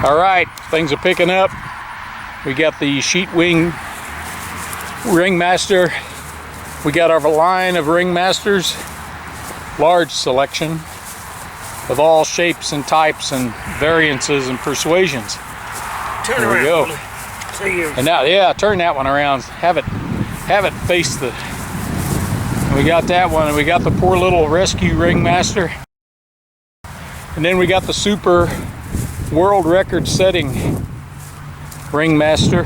All right, things are picking up. We got the sheet wing Ringmaster. We got our line of Ringmasters, large selection of all shapes and types and variances and persuasions. Turn there around, we go. Billy. See you. And now, yeah, turn that one around. Have it face the. We got that one, and we got the poor little rescue Ringmaster. And then we got the super world record setting Ringmaster.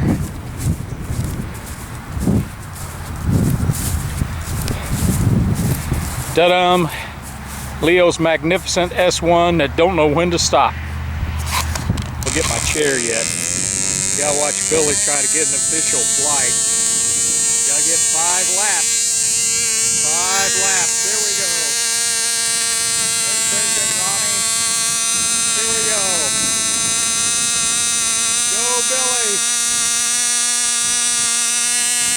Da-dum. Leo's magnificent S1 that don't know when to stop. I'll get my chair yet. You gotta watch Billy try to get an official flight. You gotta get 5 laps. 5 laps. There we go. Let's bring it, Ronnie. Here we go. Go, Billy.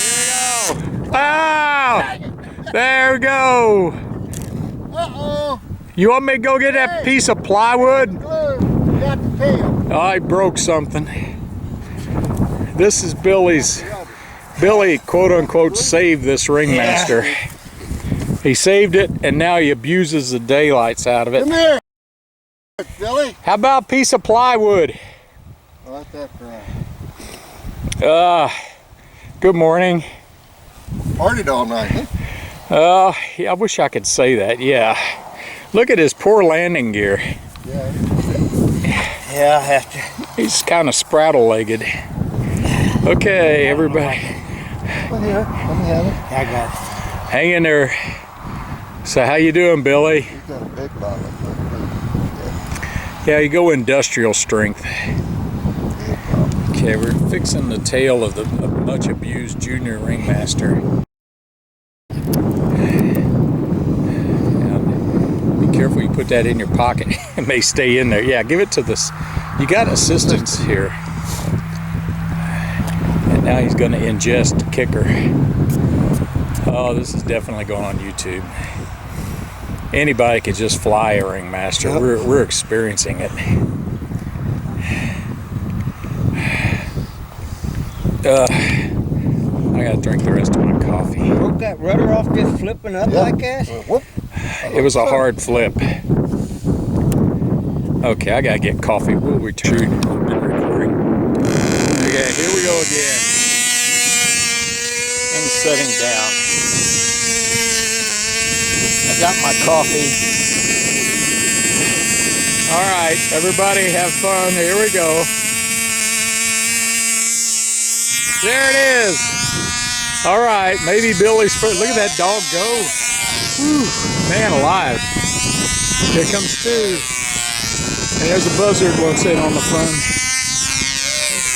Here we go. Wow! There we go. Uh-oh. You want me to go get that piece of plywood? Got the tail. Oh, I broke something. This is Billy's. Billy, quote unquote, saved this Ringmaster. Yeah. He saved it, and now he abuses the daylights out of it. Come here, Billy. How about a piece of plywood? I like that for good morning. Partied all night, huh? Yeah, I wish I could say that, yeah. Look at his poor landing gear. Yeah, I have to. He's kind of spraddle-legged. Okay, everybody. Well, here, let me have it. I got it. Hang in there. So how you doing, Billy? He's got a big bottle. Yeah, you go industrial strength. Okay, we're fixing the tail of the much abused junior Ringmaster. Be careful you put that in your pocket. It may stay in there. Yeah, give it to this. You got assistance here. And now he's going to ingest a kicker. Oh, this is definitely going on YouTube. Anybody could just fly a Ringmaster. Yep. We're experiencing it. I gotta drink the rest of my coffee. Broke that rudder off just flipping up like that? Whoop. It was a hard flip. Okay, I gotta get coffee. We'll return. I've been recording. Okay, here we go again. I'm setting down. I got my coffee. All right, everybody have fun. Here we go. There it is. All right, maybe Billy's first. Look at that dog go. Whew, man alive. Here comes Stu. And there's a buzzard once in on the front.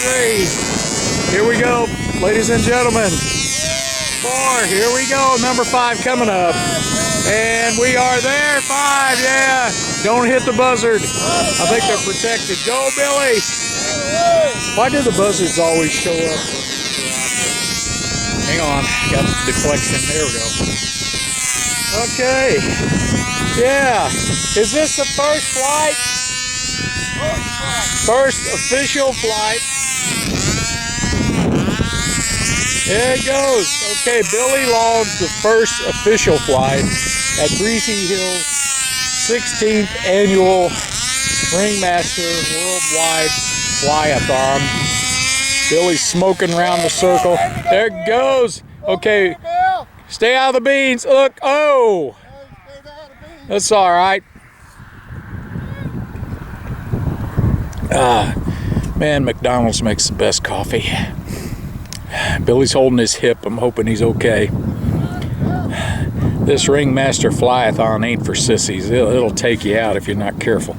3. Here we go, ladies and gentlemen. 4, here we go. Number 5 coming up. And we are there. 5, yeah. Don't hit the buzzard. I think they're protected. Go, Billy. Why do the buzzards always show up? Hang on, got deflection. There we go. Okay. Yeah. Is this the first flight? First official flight. There it goes. Okay, Billy logged the first official flight at Breezy Hill 16th annual Ringmaster World-Wide Fly-a-Thon. Billy's smoking around the circle. There it goes. Okay, stay out of the beans. Look, oh, that's all right. Man, McDonald's makes the best coffee. Billy's holding his hip. I'm hoping he's okay. This Ringmaster Fly-a-Thon ain't for sissies. It'll take you out if you're not careful.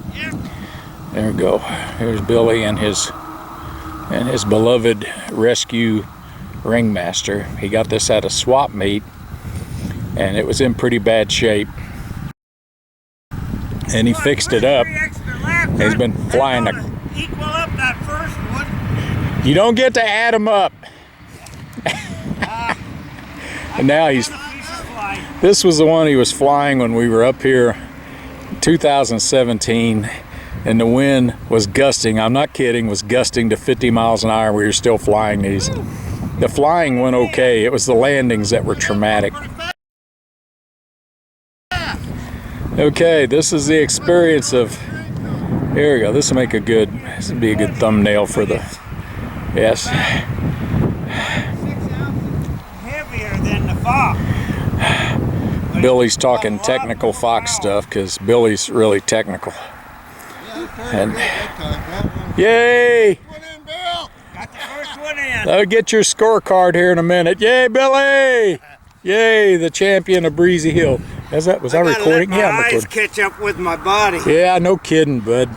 There we go. Here's Billy and his beloved rescue Ringmaster. He got this at a swap meet, and it was in pretty bad shape. And he fixed it up. He's been flying the. Equal up that first one. You don't get to add them up. And now he's. This was the one he was flying when we were up here, 2017. and the wind was gusting. I'm not kidding, was gusting to 50 miles an hour. We were still flying these. The flying went okay. It was the landings that were traumatic. Okay, this is the experience of, here we go. This will be a good thumbnail for the, yes. Heavier than the fox. Billy's talking technical fox stuff because Billy's really technical. And yay! Got the first one in. I'll get your scorecard here in a minute. Yay, Billy! Yay, the champion of Breezy Hill. Was I recording? Let my eyes catch up with my body. Yeah, no kidding, bud.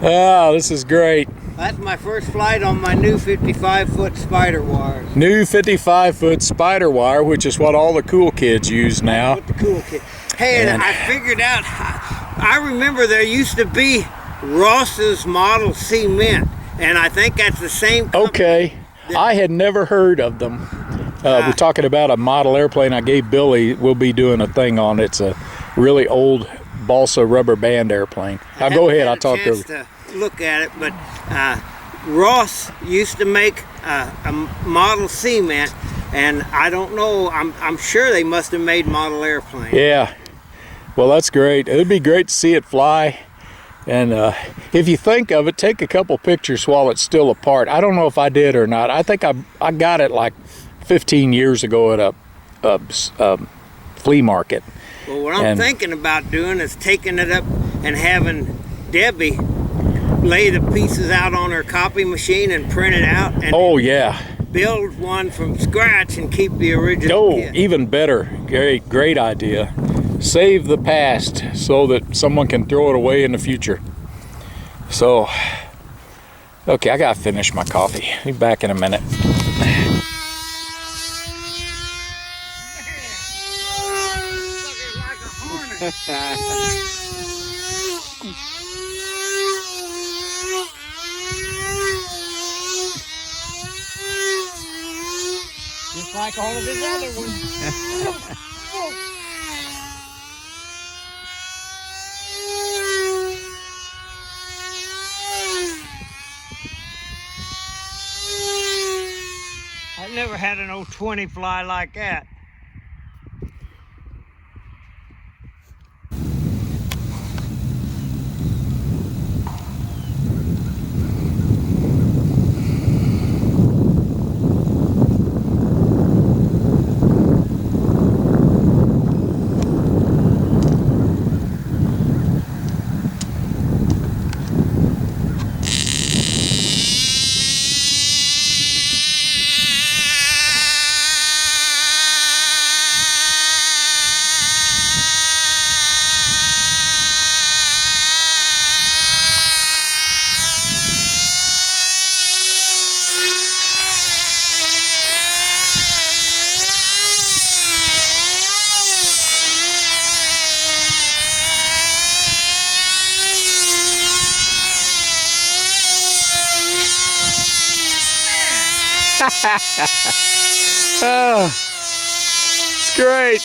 Oh, this is great. That's my first flight on my new 55-foot spider wire. New 55-foot spider wire, which is what all the cool kids use now. With the cool kid. Hey, and I figured out, I remember there used to be Ross's Model Cement, and I think that's the same company. Okay, I had never heard of them. We're talking about a model airplane I gave Billy. We'll be doing a thing on it. It's a really old balsa rubber band airplane. Now go ahead, I'll talk to to look at it, but Ross used to make a Model Cement, and I don't know, I'm sure they must have made model airplanes. Yeah, well, that's great. It'd be great to see it fly. And if you think of it, take a couple pictures while it's still apart. I don't know if I did or not. I think I got it like 15 years ago at a flea market. Well, what I'm thinking about doing is taking it up and having Debbie lay the pieces out on her copy machine and print it out and build one from scratch and keep the original kit. Even better. Great idea. Save the past so that someone can throw it away in the future. So, okay, I gotta finish my coffee. Be back in a minute. Just like all of his other ones. I've never had an 020 fly like that. Oh, it's great.